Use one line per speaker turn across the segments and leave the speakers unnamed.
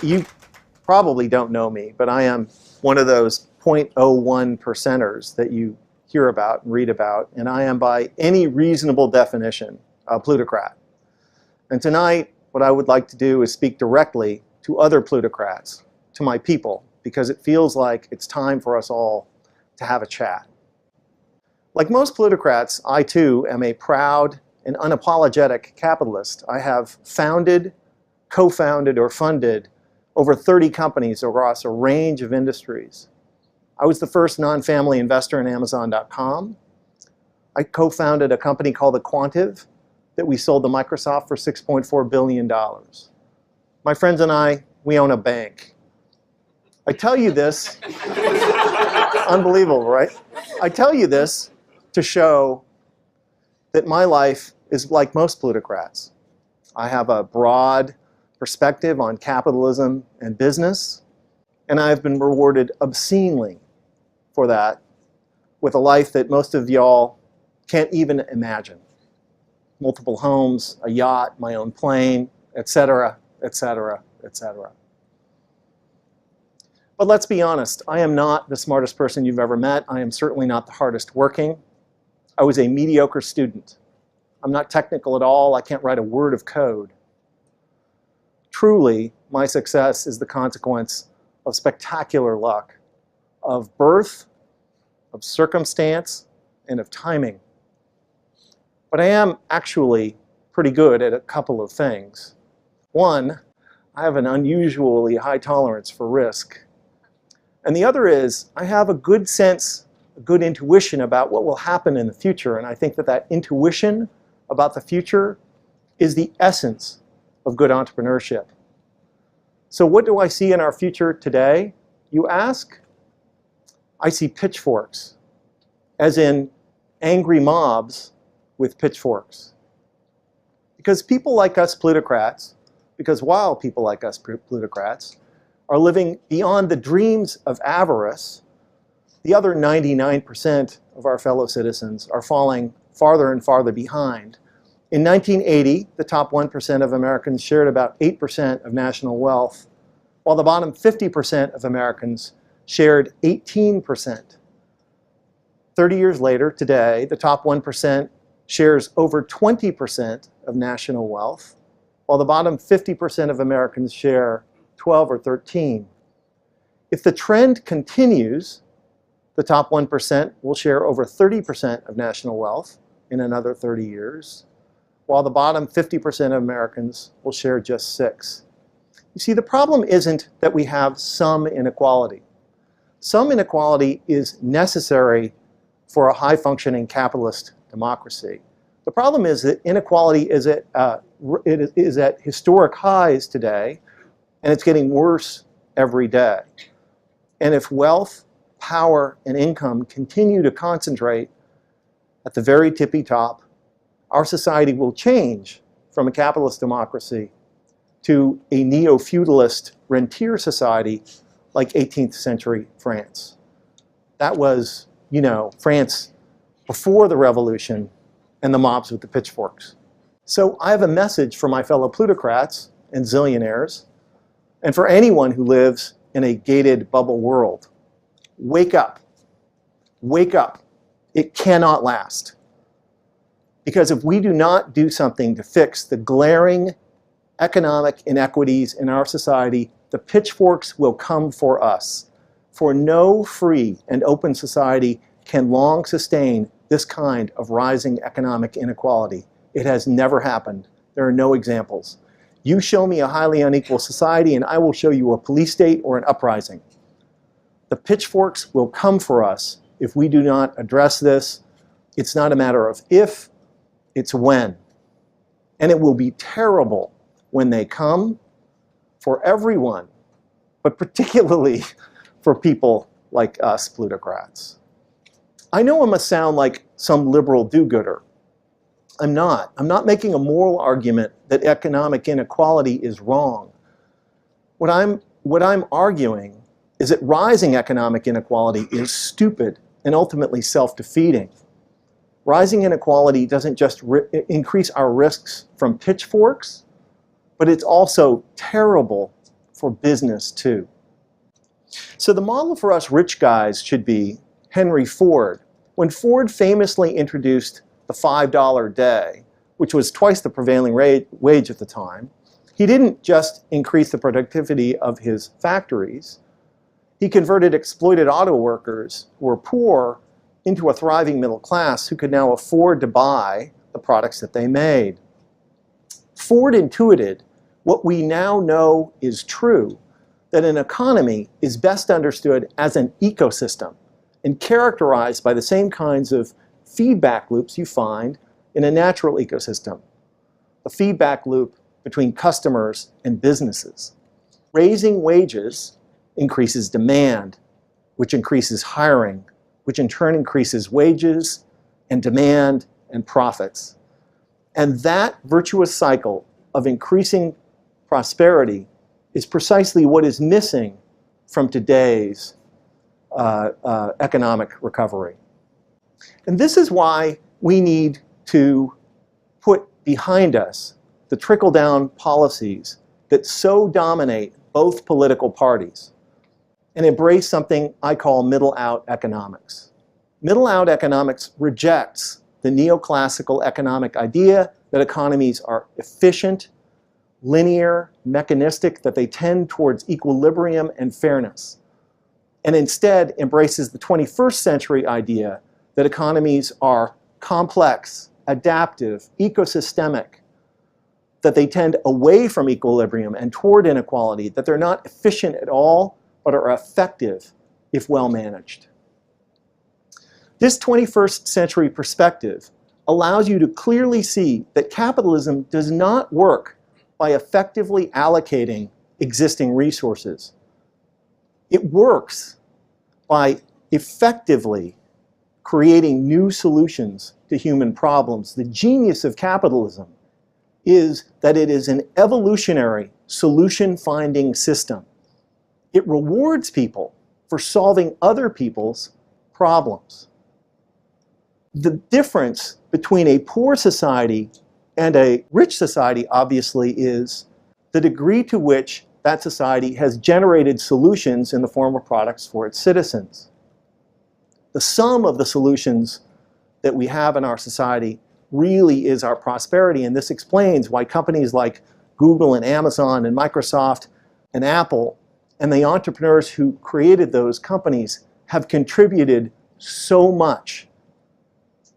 You probably don't know me, but I am one of those 0.01 percenters that you hear about and read about, and I am by any reasonable definition a plutocrat. And tonight, what I would like to do is speak directly to other plutocrats, to my people, because it feels like it's time for us all to have a chat. Like most plutocrats, I too am a proud and unapologetic capitalist. I have founded, co-founded, or funded over 30 companies across a range of industries. I was the first non-family investor in Amazon.com. I co-founded a company called The Quantive that we sold to Microsoft for $6.4 billion. My friends and I, we own a bank. I tell you this, unbelievable, right? I tell you this to show that my life is like most plutocrats. I have a broad perspective on capitalism and business, and I've been rewarded obscenely for that with a life that most of y'all can't even imagine. Multiple homes, a yacht, my own plane, etc., etc., etc. But let's be honest, I am not the smartest person you've ever met. I am certainly not the hardest working. I was a mediocre student. I'm not technical at all. I can't write a word of code. Truly, my success is the consequence of spectacular luck, of birth, of circumstance, and of timing. But I am actually pretty good at a couple of things. One, I have an unusually high tolerance for risk. And the other is, I have a good sense, a good intuition about what will happen in the future. And I think that that intuition about the future is the essence of good entrepreneurship. So what do I see in our future today, you ask? I see pitchforks, as in angry mobs with pitchforks. Because people like us plutocrats, because while people like us plutocrats are living beyond the dreams of avarice, the other 99% of our fellow citizens are falling farther and farther behind. In 1980, the top 1% of Americans shared about 8% of national wealth, while the bottom 50% of Americans shared 18%. 30 years later, today, the top 1% shares over 20% of national wealth, while the bottom 50% of Americans share 12 or 13. If the trend continues, the top 1% will share over 30% of national wealth in another 30 years, while the bottom 50% of Americans will share just 6. You see, the problem isn't that we have some inequality. Some inequality is necessary for a high-functioning capitalist democracy. The problem is that inequality is at historic highs today, and it's getting worse every day. And if wealth, power, and income continue to concentrate at the very tippy top, our society will change from a capitalist democracy to a neo-feudalist rentier society like 18th century France. That was, you know, France before the revolution and the mobs with the pitchforks. So I have a message for my fellow plutocrats and zillionaires, and for anyone who lives in a gated bubble world. Wake up. Wake up. It cannot last. Because if we do not do something to fix the glaring economic inequities in our society, the pitchforks will come for us. For no free and open society can long sustain this kind of rising economic inequality. It has never happened. There are no examples. You show me a highly unequal society and I will show you a police state or an uprising. The pitchforks will come for us if we do not address this. It's not a matter of if, it's when. And it will be terrible when they come for everyone, but particularly for people like us plutocrats. I know I must sound like some liberal do-gooder. I'm not. I'm not making a moral argument that economic inequality is wrong. What I'm arguing is that rising economic inequality is stupid and ultimately self-defeating. Rising inequality doesn't just increase our risks from pitchforks, but it's also terrible for business too. So the model for us rich guys should be Henry Ford. When Ford famously introduced the $5 a day, which was twice the prevailing wage at the time, he didn't just increase the productivity of his factories. He converted exploited auto workers who were poor into a thriving middle class who could now afford to buy the products that they made. Ford intuited what we now know is true, that an economy is best understood as an ecosystem and characterized by the same kinds of feedback loops you find in a natural ecosystem. A feedback loop between customers and businesses. Raising wages increases demand, which increases hiring, which in turn increases wages and demand and profits. And that virtuous cycle of increasing prosperity is precisely what is missing from today's economic recovery. And this is why we need to put behind us the trickle-down policies that so dominate both political parties and embrace something I call middle-out economics. Middle-out economics rejects the neoclassical economic idea that economies are efficient, linear, mechanistic, that they tend towards equilibrium and fairness, and instead embraces the 21st century idea that economies are complex, adaptive, ecosystemic, that they tend away from equilibrium and toward inequality, that they're not efficient at all, but are effective if well managed. This 21st century perspective allows you to clearly see that capitalism does not work by effectively allocating existing resources. It works by effectively creating new solutions to human problems. The genius of capitalism is that it is an evolutionary solution-finding system. It rewards people for solving other people's problems. The difference between a poor society and a rich society, obviously, is the degree to which that society has generated solutions in the form of products for its citizens. The sum of the solutions that we have in our society really is our prosperity, and this explains why companies like Google and Amazon and Microsoft and Apple and the entrepreneurs who created those companies have contributed so much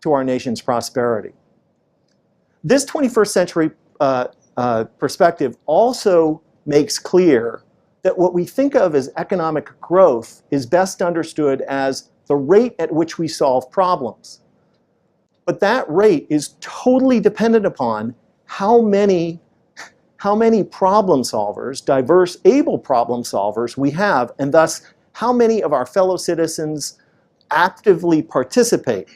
to our nation's prosperity. This 21st century perspective also makes clear that what we think of as economic growth is best understood as the rate at which we solve problems. But that rate is totally dependent upon how many problem solvers, diverse, able problem solvers we have, and thus how many of our fellow citizens actively participate,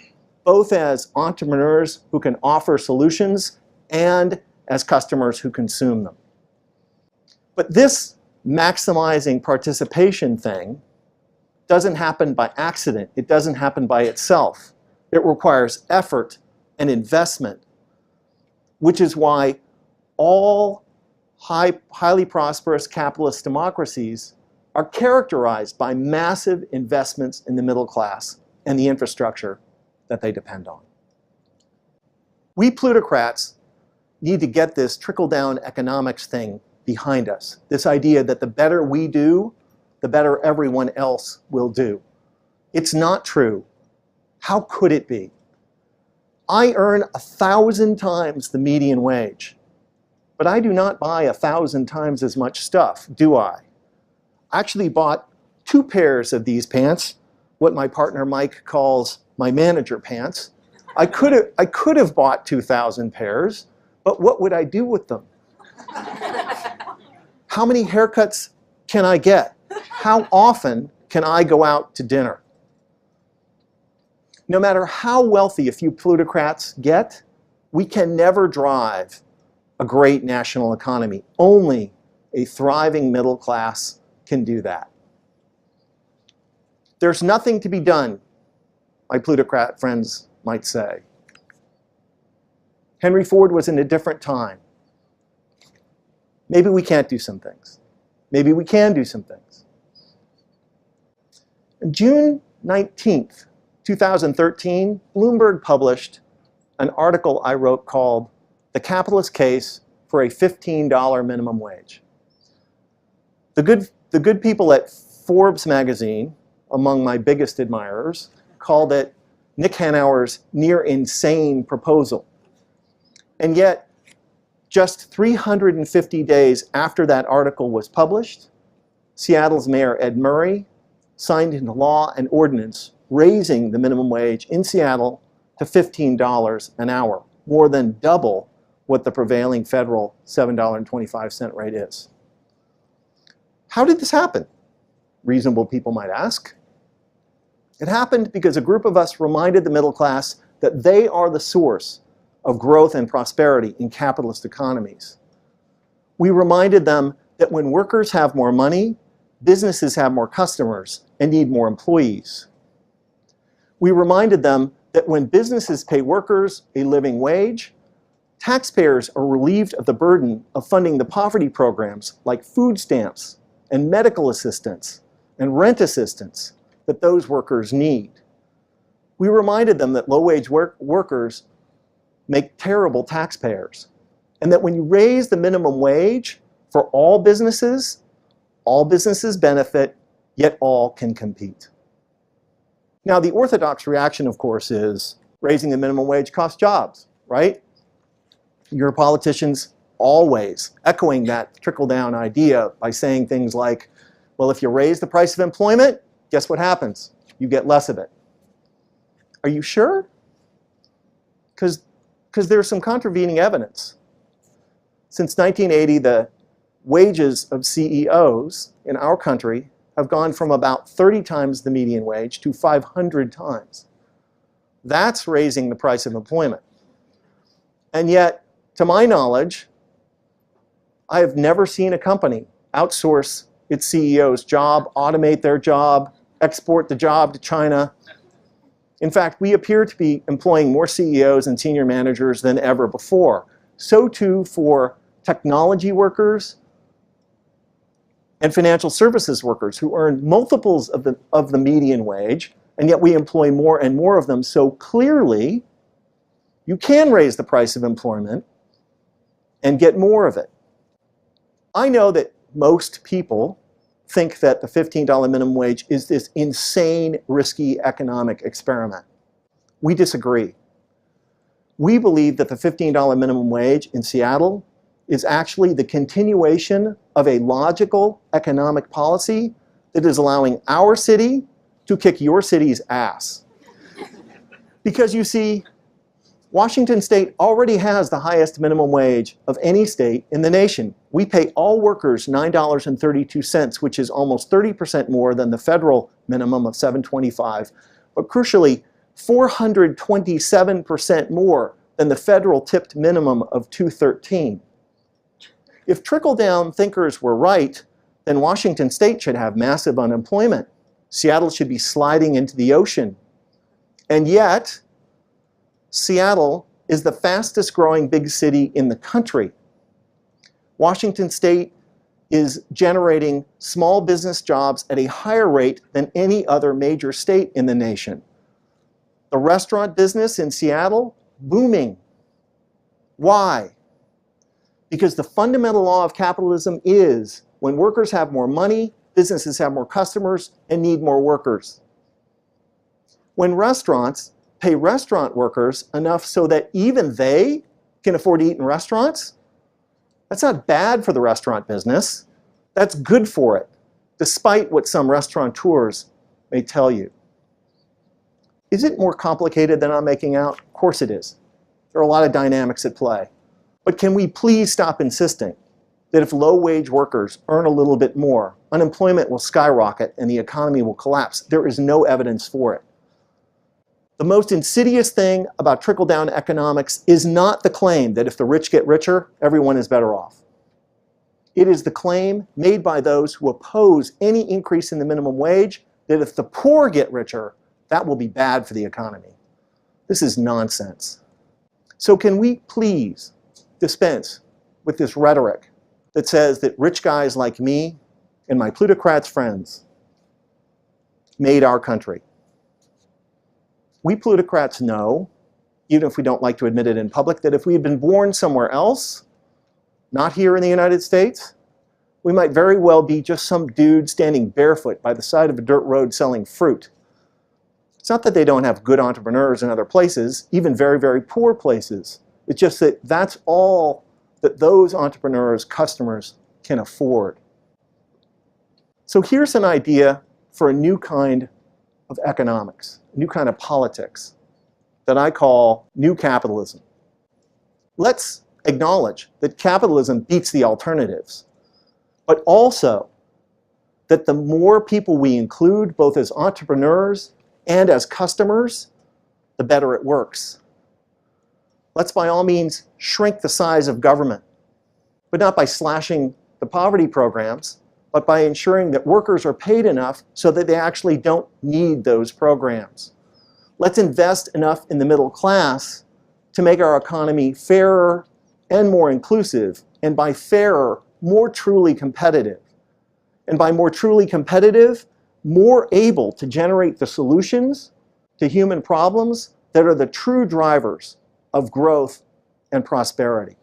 both as entrepreneurs who can offer solutions and as customers who consume them. But this maximizing participation thing doesn't happen by accident. It doesn't happen by itself. It requires effort and investment, which is why all highly prosperous capitalist democracies are characterized by massive investments in the middle class and the infrastructure that they depend on. We plutocrats need to get this trickle-down economics thing behind us. This idea that the better we do, the better everyone else will do. It's not true. How could it be? I earn 1,000 times the median wage, but I do not buy 1,000 times as much stuff, do I? I actually bought 2 pairs of these pants, what my partner Mike calls my manager pants. I could have bought 2,000 pairs, but what would I do with them? How many haircuts can I get? How often can I go out to dinner? No matter how wealthy a few plutocrats get, we can never drive a great national economy. Only a thriving middle class can do that. There's nothing to be done, my plutocrat friends might say. Henry Ford was in a different time. Maybe we can't do some things. maybe we can do some things. On June 19th, 2013, Bloomberg published an article I wrote called "The Capitalist Case for a $15 Minimum Wage." The good people at Forbes magazine, among my biggest admirers, called it Nick Hanauer's near insane proposal. And yet, just 350 days after that article was published, Seattle's Mayor Ed Murray signed into law an ordinance raising the minimum wage in Seattle to $15 an hour, more than double what the prevailing federal $7.25 rate is. How did this happen? Reasonable people might ask. It happened because a group of us reminded the middle class that they are the source of growth and prosperity in capitalist economies. We reminded them that when workers have more money, businesses have more customers and need more employees. We reminded them that when businesses pay workers a living wage, taxpayers are relieved of the burden of funding the poverty programs like food stamps and medical assistance and rent assistance that those workers need. We reminded them that low-wage workers make terrible taxpayers, and that when you raise the minimum wage for all businesses benefit, yet all can compete. Now, the orthodox reaction, of course, is raising the minimum wage costs jobs, right? Your politicians always echoing that trickle-down idea by saying things like, well, if you raise the price of employment, guess what happens? You get less of it. Are you sure? Because there's some contravening evidence. Since 1980, the wages of CEOs in our country have gone from about 30 times the median wage to 500 times. That's raising the price of employment. And yet, to my knowledge, I have never seen a company outsource its CEO's job, automate their job, export the job to China. In fact, we appear to be employing more CEOs and senior managers than ever before. So too for technology workers and financial services workers who earn multiples of the median wage, and yet we employ more and more of them. So clearly, you can raise the price of employment and get more of it. I know that most people think that the $15 minimum wage is this insane, risky economic experiment. We disagree. We believe that the $15 minimum wage in Seattle is actually the continuation of a logical economic policy that is allowing our city to kick your city's ass. Because you see, Washington State already has the highest minimum wage of any state in the nation. We pay all workers $9.32, which is almost 30% more than the federal minimum of $7.25, but crucially, 427% more than the federal tipped minimum of $2.13. If trickle-down thinkers were right, then Washington State should have massive unemployment. Seattle should be sliding into the ocean. And yet, Seattle is the fastest growing big city in the country. Washington State is generating small business jobs at a higher rate than any other major state in the nation. The restaurant business in Seattle, booming. Why? Because the fundamental law of capitalism is when workers have more money, businesses have more customers and need more workers. When restaurants pay restaurant workers enough so that even they can afford to eat in restaurants, that's not bad for the restaurant business. That's good for it, despite what some restaurateurs may tell you. Is it more complicated than I'm making out? Of course it is. There are a lot of dynamics at play. But can we please stop insisting that if low-wage workers earn a little bit more, unemployment will skyrocket and the economy will collapse? There is no evidence for it. The most insidious thing about trickle-down economics is not the claim that if the rich get richer, everyone is better off. It is the claim made by those who oppose any increase in the minimum wage that if the poor get richer, that will be bad for the economy. This is nonsense. So can we please dispense with this rhetoric that says that rich guys like me and my plutocrats friends made our country. We plutocrats know, even if we don't like to admit it in public, that if we had been born somewhere else, not here in the United States, we might very well be just some dude standing barefoot by the side of a dirt road selling fruit. It's not that they don't have good entrepreneurs in other places, even very, very poor places. It's just that that's all that those entrepreneurs, customers, can afford. So here's an idea for a new kind of economics, a new kind of politics that I call new capitalism. Let's acknowledge that capitalism beats the alternatives, but also that the more people we include, both as entrepreneurs and as customers, the better it works. Let's by all means shrink the size of government, but not by slashing the poverty programs, but by ensuring that workers are paid enough so that they actually don't need those programs. Let's invest enough in the middle class to make our economy fairer and more inclusive, and by fairer, more truly competitive. And by more truly competitive, more able to generate the solutions to human problems that are the true drivers of growth and prosperity.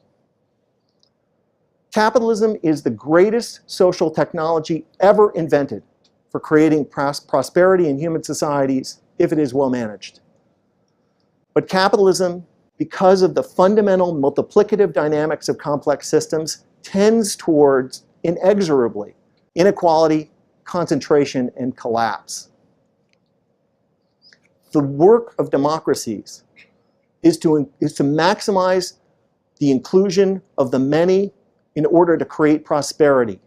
Capitalism is the greatest social technology ever invented for creating prosperity in human societies if it is well managed. But capitalism, because of the fundamental multiplicative dynamics of complex systems, tends towards, inexorably, inequality, concentration, and collapse. The work of democracies is to maximize the inclusion of the many in order to create prosperity,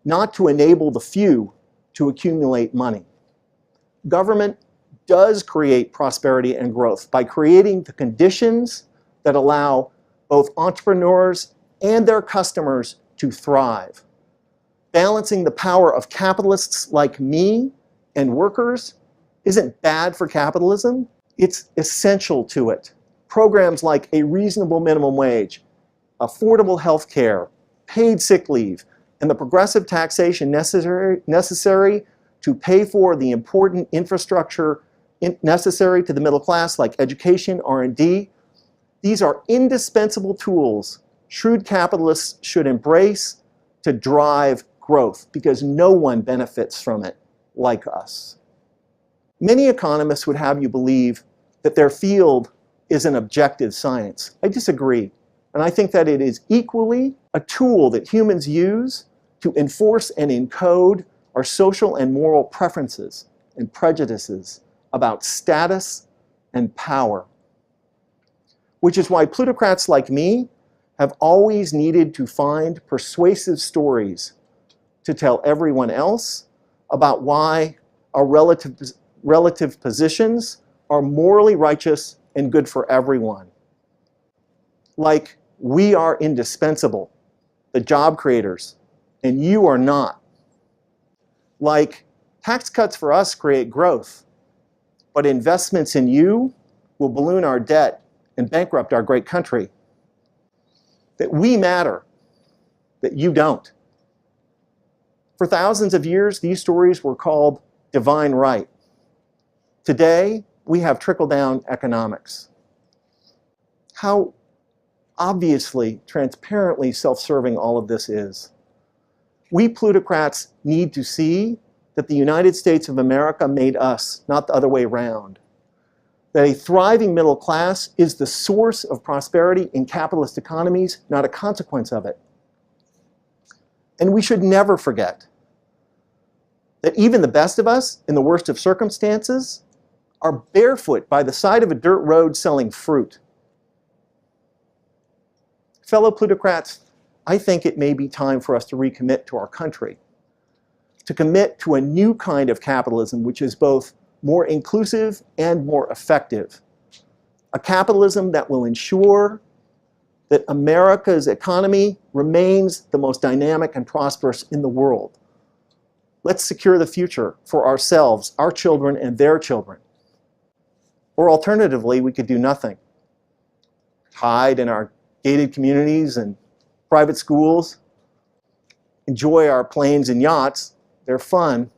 not to enable the few to accumulate money. Government does create prosperity and growth by creating the conditions that allow both entrepreneurs and their customers to thrive. Balancing the power of capitalists like me and workers isn't bad for capitalism, it's essential to it. Programs like a reasonable minimum wage, affordable health care, paid sick leave, and the progressive taxation necessary to pay for the important infrastructure necessary to the middle class, like education, R&D. These are indispensable tools shrewd capitalists should embrace to drive growth, because no one benefits from it like us. Many economists would have you believe that their field is an objective science. I disagree. And I think that it is equally a tool that humans use to enforce and encode our social and moral preferences and prejudices about status and power. Which is why plutocrats like me have always needed to find persuasive stories to tell everyone else about why our relative positions are morally righteous and good for everyone. Like, we are indispensable, the job creators, and you are not. Like, tax cuts for us create growth, but investments in you will balloon our debt and bankrupt our great country. That we matter, that you don't. For thousands of years, these stories were called divine right. Today, we have trickle-down economics. How obviously, transparently self-serving all of this is. We plutocrats need to see that the United States of America made us, not the other way around. That a thriving middle class is the source of prosperity in capitalist economies, not a consequence of it. And we should never forget that even the best of us, in the worst of circumstances, are barefoot by the side of a dirt road selling fruit. Fellow plutocrats, I think it may be time for us to recommit to our country, to commit to a new kind of capitalism which is both more inclusive and more effective. A capitalism that will ensure that America's economy remains the most dynamic and prosperous in the world. Let's secure the future for ourselves, our children, and their children. Or alternatively, we could do nothing. Hide in our gated communities and private schools, enjoy our planes and yachts. They're fun.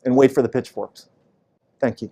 And wait for the pitchforks. Thank you.